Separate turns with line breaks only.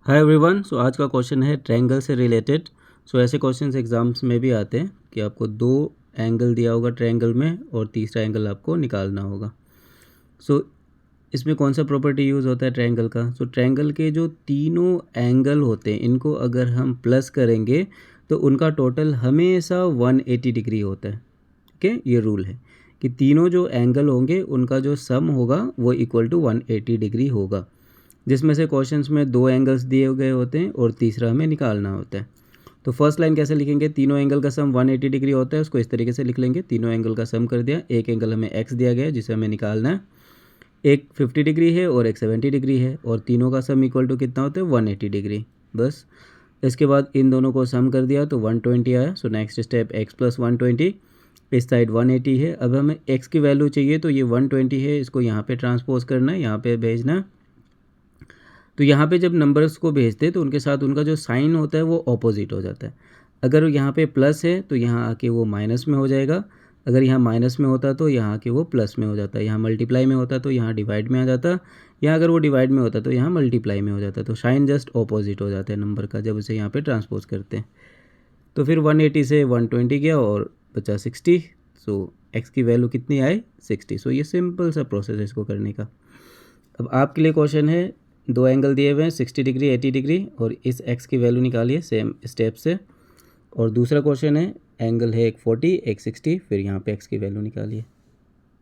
Hi everyone. सो आज का question है ट्रायंगल से रिलेटेड। सो ऐसे क्वेश्चंस एग्जाम्स में भी आते हैं कि आपको दो एंगल दिया होगा ट्रायंगल में और तीसरा एंगल आपको निकालना होगा। सो इसमें कौन सा प्रॉपर्टी यूज़ होता है ट्रायंगल का? सो ट्रायंगल के जो तीनों एंगल होते हैं इनको अगर हम प्लस करेंगे तो उनका टोटल हमेशा 180 डिग्री होता है। ठीक है, ये रूल है कि तीनों जो एंगल होंगे उनका जो सम होगा वो इक्वल टू 180 डिग्री होगा, जिसमें से क्वेश्चंस में दो एंगल्स दिए गए होते हैं और तीसरा हमें निकालना होता है। तो फर्स्ट लाइन कैसे लिखेंगे? तीनों एंगल का सम 180 डिग्री होता है, उसको इस तरीके से लिख लेंगे। तीनों एंगल का सम कर दिया, एक एंगल हमें x दिया गया है जिसे हमें निकालना है, एक 50 डिग्री है और एक 70 डिग्री है, और तीनों का सम इक्वल टू कितना होता है? 180 डिग्री। बस इसके बाद इन दोनों को सम कर दिया तो 120 आया। So next step x plus 120, इस साइड 180 है। अब हमें x की वैल्यू चाहिए तो ये 120 है, इसको यहाँ पे ट्रांसपोज करना है, यहाँ पे भेजना है। तो यहाँ पे जब नंबर्स को भेजते हैं तो उनके साथ उनका जो साइन होता है वो ऑपोजिट हो जाता है। अगर यहाँ पे प्लस है तो यहाँ आके वो माइनस में हो जाएगा, अगर यहाँ माइनस में होता तो यहाँ आके वो प्लस में हो जाता है, यहाँ मल्टीप्लाई में होता तो यहाँ डिवाइड में आ जाता, यहाँ अगर वो डिवाइड में होता तो यहाँ मल्टीप्लाई में हो जाता। तो साइन जस्ट ऑपोजिट हो जाता है नंबर का जब उसे यहाँ पे ट्रांसपोज करते हैं। तो फिर 180 से 120 गया और बचा 60। सो एक्स की वैल्यू कितनी आई? 60। सो ये सिंपल सा प्रोसेस है इसको करने का। अब आपके लिए क्वेश्चन है, दो एंगल दिए हुए हैं 60 डिग्री 80 डिग्री, और इस x की वैल्यू निकालिए सेम स्टेप से। और दूसरा क्वेश्चन है, एंगल है एक 40 एक 60, फिर यहाँ पे x की वैल्यू निकालिए।